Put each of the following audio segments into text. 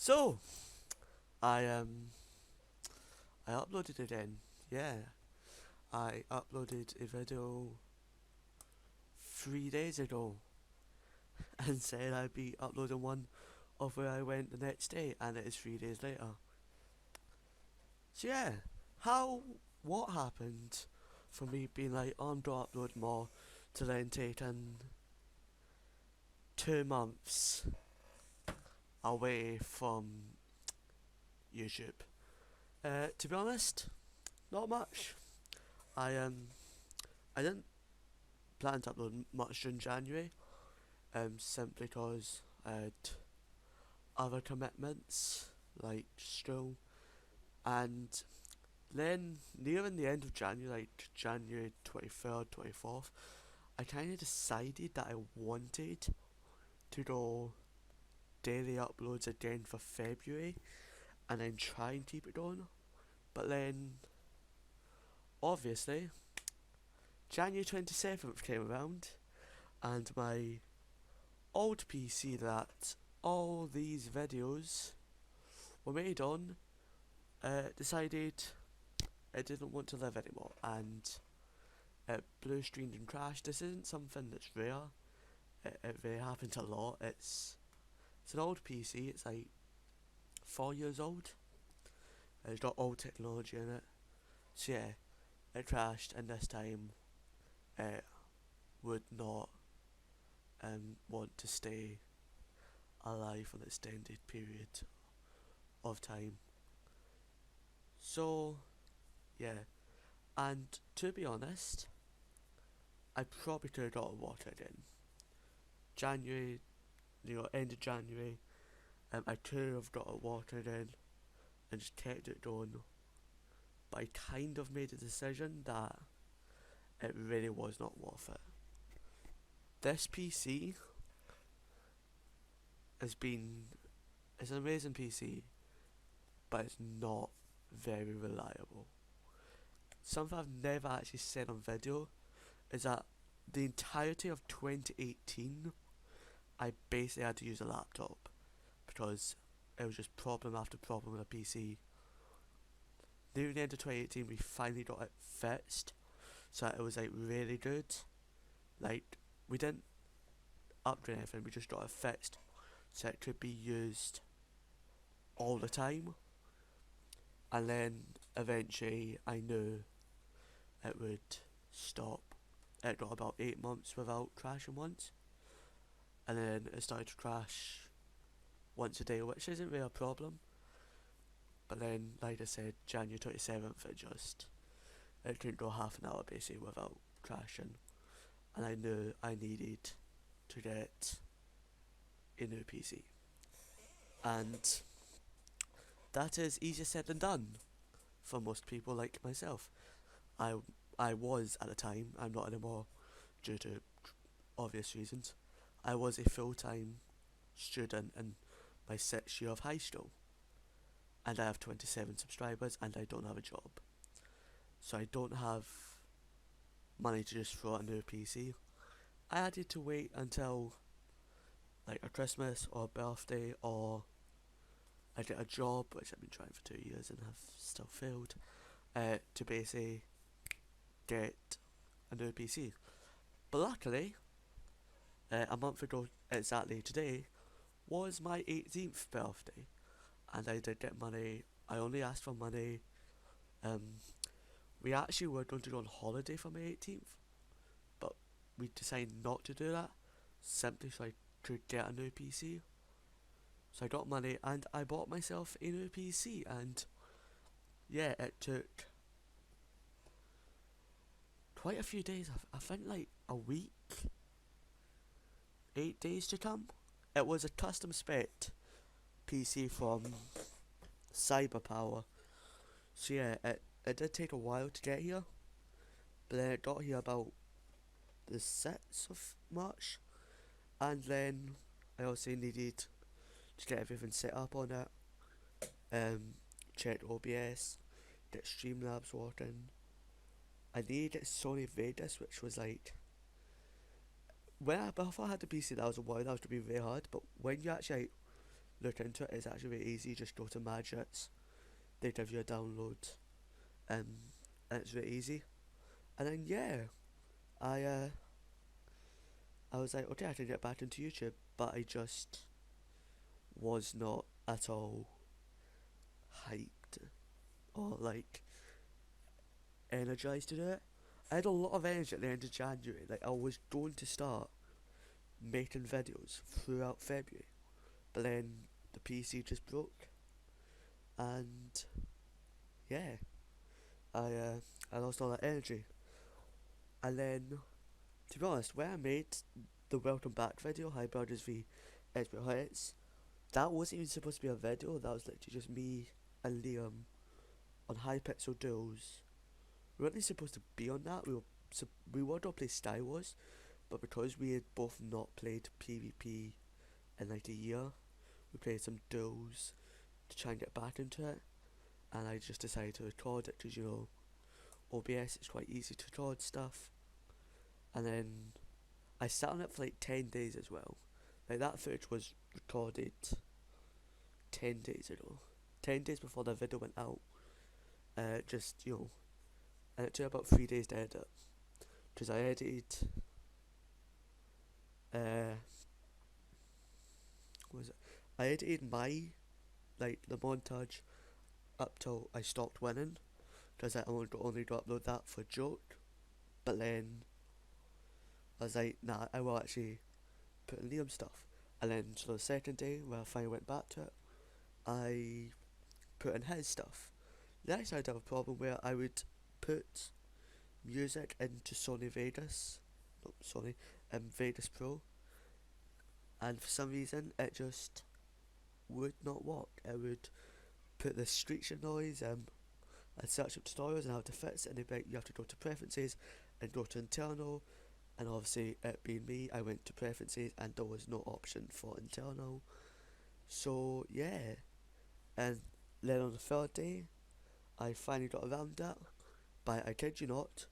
So, I I uploaded it in. Yeah, I uploaded a video 3 days ago and said I'd be uploading one of where I went the next day, and it is 3 days later. So yeah, how what happened for me being like, I'm to upload more, to then taking 2 months away from YouTube? To be honest, not much. I I didn't plan to upload much during January, simply because I had other commitments like school, and then nearing the end of January, like January 23rd, 24th, I kind of decided that I wanted to go daily uploads again for February, and then try and keep it going. But then, obviously, January 27th came around, and my old PC that all these videos were made on decided it didn't want to live anymore, and it blue screened and crashed. This isn't something that's rare. It really happens a lot. It's an old PC. It's like 4 years old. It's got old technology in it. So yeah, it crashed, and this time it would not want to stay alive for an extended period of time. So yeah, and to be honest, I probably could have got a water in January, end of January. I could have got a water in and just kept it going, but I kind of made a decision that it really was not worth it. This PC has been, it's an amazing PC, but it's not very reliable. Something I've never actually said on video is that the entirety of 2018, I basically had to use a laptop because it was just problem after problem with a PC. Near the end of 2018, we finally got it fixed, so it was like really good. Like, we didn't upgrade anything, we just got it fixed so it could be used all the time. And then eventually I knew it would stop. It got about 8 months without crashing once, and then it started to crash once a day, which isn't really a problem. But then, like I said, January 27th, it couldn't go half an hour basically without crashing, and I knew I needed to get a new PC, and that is easier said than done for most people like myself. I I was at the time. I'm not anymore due to obvious reasons. I was a full-time student in my 6th year of high school, and I have 27 subscribers, and I don't have a job, so I don't have money to just throw a new PC. I had to wait until like a Christmas or a birthday, or I get a job, which I've been trying for 2 years and have still failed, to basically get a new PC. But luckily, a month ago exactly today was my 18th birthday, and I did get money. I only asked for money. Um, we actually were going to go on holiday for my 18th, but we decided not to do that simply so I could get a new PC. So I got money and I bought myself a new PC, and yeah, it took quite a few days. I think like a week, 8 days to come. It was a custom spec PC from Cyberpower. So yeah, it did take a while to get here, but then it got here about the 6th of March, and then I also needed to get everything set up on it, check OBS, get Streamlabs working. I needed to get Sony Vegas, which was like, before I had the PC, that was a while, that was to be very hard, but when you actually like, look into it, it's actually very easy. Just go to Magits, they give you a download, um, and it's very easy. And then yeah, I uh, I was like, okay, I can get back into YouTube, but I just was not at all hyped or like energized to do it. I had a lot of energy at the end of January. Like I was going to start making videos throughout February, but then the PC just broke, and yeah, I uh, I lost all that energy. And then, to be honest, when I made the welcome back video, Hi Brothers v Expert Heights, that wasn't even supposed to be a video. That was literally just me and Liam on Hypixel Duels. We weren't supposed to be on that. We were gonna play Sky Wars, but because we had both not played PvP in like a year, we played some duels to try and get back into it. And I just decided to record it because, you know, OBS is quite easy to record stuff. And then I sat on it for like 10 days as well. Like that footage was recorded 10 days ago. 10 days before the video went out. Just, you know, and it took about 3 days to edit. Because I edited, what was it? I edited my, like, the montage up till I stopped winning. Because I only got to upload that for a joke. But then I was like, nah, I will actually put in Liam stuff. And then so the second day when I finally went back to it, I put in his stuff. Next I'd have a problem where I would put music into Sony Vegas, no Sony, Vegas Pro, and for some reason it just would not work. It would put the screeching noise, I'd search up tutorials and how to fix it, and they'd be like, you have to go to preferences and go to internal. And obviously, it being me, I went to preferences and there was no option for internal. So yeah, and then on the third day, I finally got around that by, I kid you not,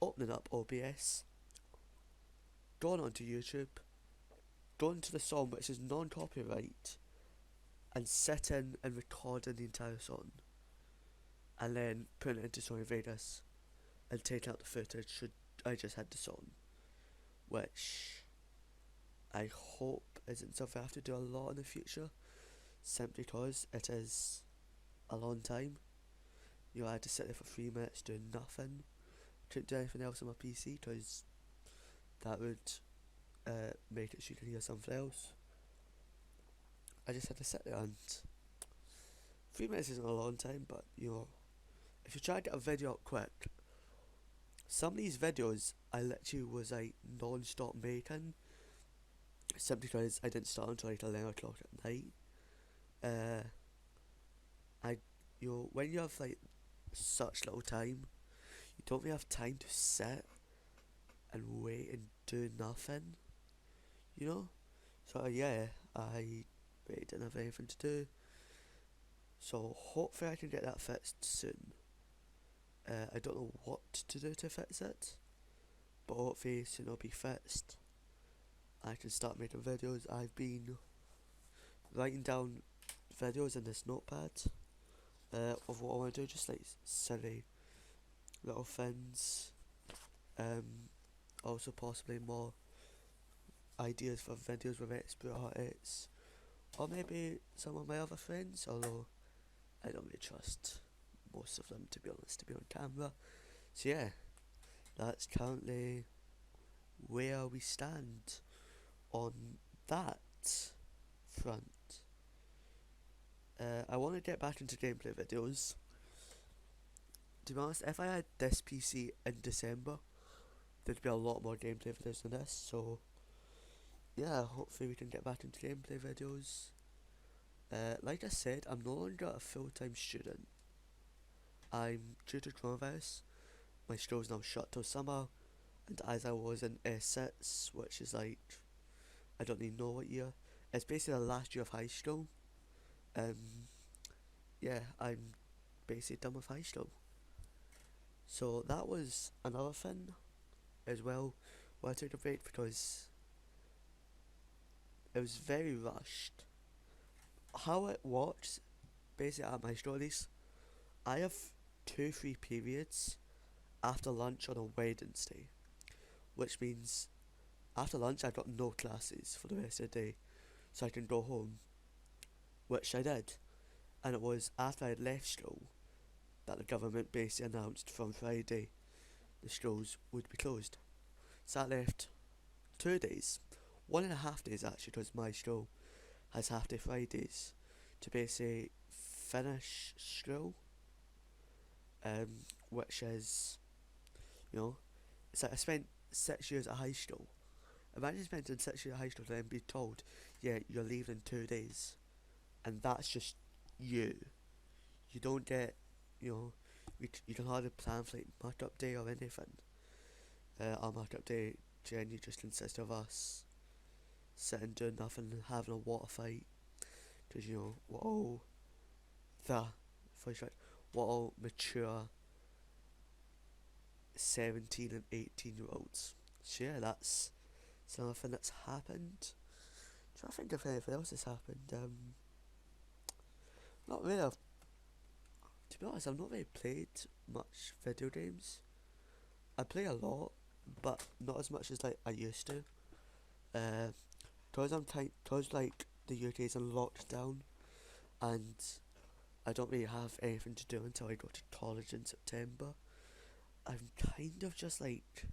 opening up OBS, going onto YouTube, going to the song which is non-copyright, and sitting and recording the entire song, and then putting it into Sony Vegas and taking out the footage should I just had the song, which I hope isn't something I have to do a lot in the future, simply because it is a long time. You know, I had to sit there for 3 minutes doing nothing. Couldn't do anything else on my PC because that would make it so you can hear something else. I just had to sit there, and 3 minutes isn't a long time, but you know, if you try to get a video up quick, some of these videos I literally was like non-stop making, simply because I didn't start until like 11 o'clock at night. You know, when you have like such little time, you don't really have time to sit and wait and do nothing, you know? So yeah, I really didn't have anything to do. So hopefully I can get that fixed soon. I don't know what to do to fix it, but hopefully soon it'll be fixed. I can start making videos. I've been writing down videos in this notepad of what I want to do, just like silly little things. Also possibly more ideas for videos with expert artists, or maybe some of my other friends, although I don't really trust most of them, to be honest, to be on camera. So yeah, that's currently where we stand on that front. I want to get back into gameplay videos. To be honest, if I had this PC in December, there'd be a lot more gameplay videos than this, so yeah, hopefully we can get back into gameplay videos. Like I said, I'm no longer a full-time student. I'm due to coronavirus, my school's now shut till summer, and as I was in S6, which is like, I don't even know what year, it's basically the last year of high school. Yeah, I'm basically done with high school. So that was another thing as well, why I took a break, because it was very rushed. how it works, basically at my stories, I have 2 free periods after lunch on a Wednesday, which means after lunch I've got no classes for the rest of the day, so I can go home, which I did. And it was after I had left school that the government basically announced from Friday the schools would be closed. So that left 2 days, 1.5 days actually, because my school has half day Fridays, to basically finish school, which is, you know, it's like I spent 6 years at high school. Imagine spending 6 years at high school and then be told, yeah, you're leaving in 2 days, and that's just you. You don't get, you know, you can hardly plan for like mark-up day or anything. Our mark-up day generally just consists of us sitting doing nothing and having a water fight, because you know we're all mature 17 and 18-year-olds. So yeah, that's something that's happened. Trying to think if anything else has happened. Not really. To be honest, I've not really played much video games. I play a lot, but not as much as like I used to. Cause like the UK's in lockdown, and I don't really have anything to do until I go to college in September. I'm kind of just like,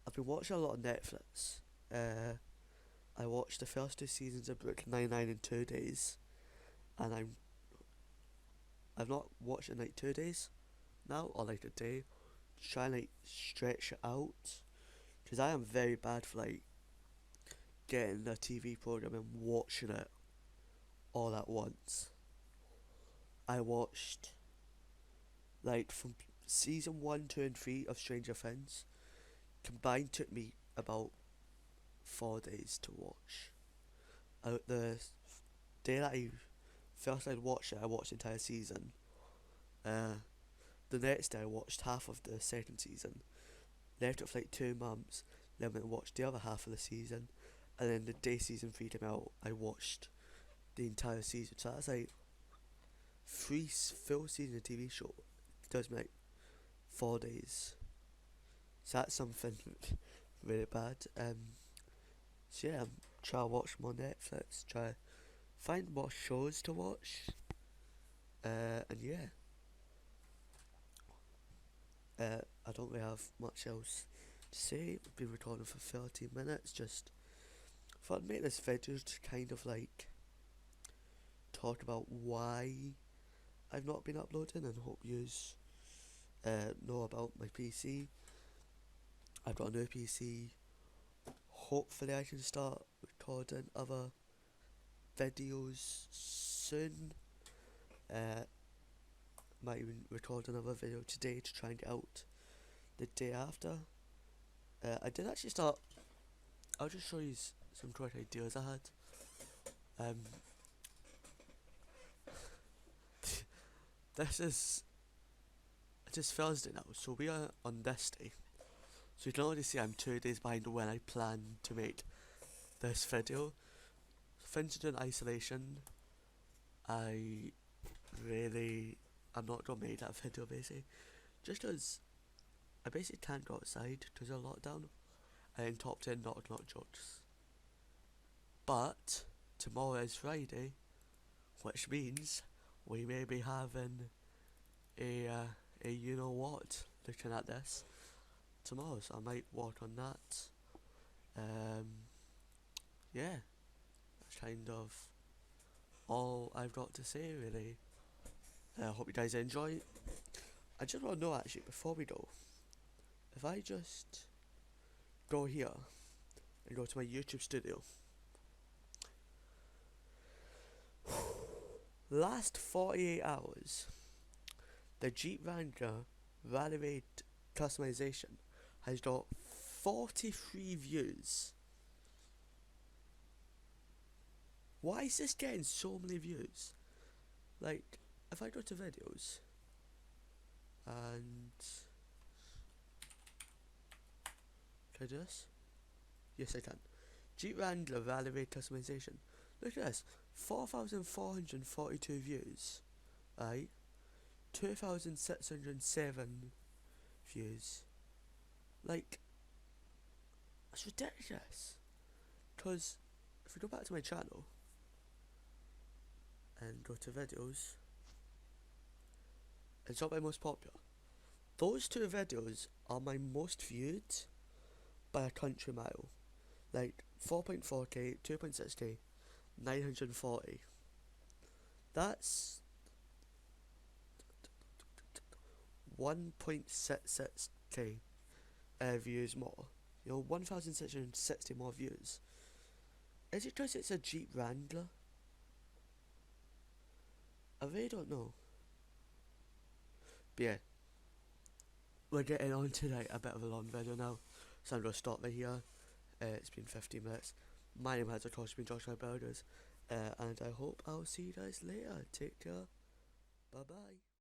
I've been watching a lot of Netflix. I watched the first 2 seasons of Brooklyn Nine-Nine in 2 days, and I've not watched it in like 2 days now, or like a day, to try and like stretch it out, because I am very bad for like getting a TV program and watching it all at once. I watched like from season 1, 2 and 3 of Stranger Things combined took me about 4 days to watch. The day that I'd watched it, I watched the entire season. The next day I watched half of the second season, left it for like 2 months, then went and watched the other half of the season, and then the day season 3 came out, I watched the entire season. So that's like 3 full seasons of TV show. It does me like 4 days. So that's something really bad. So yeah, I'm trying to watch more Netflix, try to find more shows to watch. And yeah. I don't really have much else to say. We've been recording for 30 minutes. Just thought I'd make this video to kind of like talk about why I've not been uploading, and hope yous know about my PC. I've got a new PC. Hopefully I can start recording other videos soon. Might even record another video today to try and get out the day after. I did actually start. I'll just show you some quick ideas I had. This is just Thursday now, so we are on this day. So you can already see I'm 2 days behind when I plan to make this video. Things to do in isolation, I'm not gonna make that video basically, just because I basically can't go outside because of lockdown, and in top 10 knock jokes. But tomorrow is Friday, which means we may be having a you know what looking at this tomorrow, so I might work on that. Yeah, that's kind of all I've got to say really. I hope you guys enjoy. I just want to know actually, before we go, if I just go here and go to my YouTube studio, last 48 hours, the Jeep Wrangler Rally Raid customization has got 43 views. Why is this getting so many views? Like, if I go to videos and can I do this? Yes, I can. Jeep Wrangler Rally Raid customization. Look at this. 4,442 views, right? 2,607 views. Like, it's ridiculous. Because if we go back to my channel and go to videos and sort by most popular, those two videos are my most viewed by a country mile. Like 4.4k, 2.6k, 940. That's 1.66k views more. 1,660 more views. Is it because it's a Jeep Wrangler? I really don't know. But yeah, we're getting on to like a bit of a long video now, so I'm going to stop right here. It's been 15 minutes. My name has of course been Joshua Burgers, and I hope I'll see you guys later. Take care. Bye bye.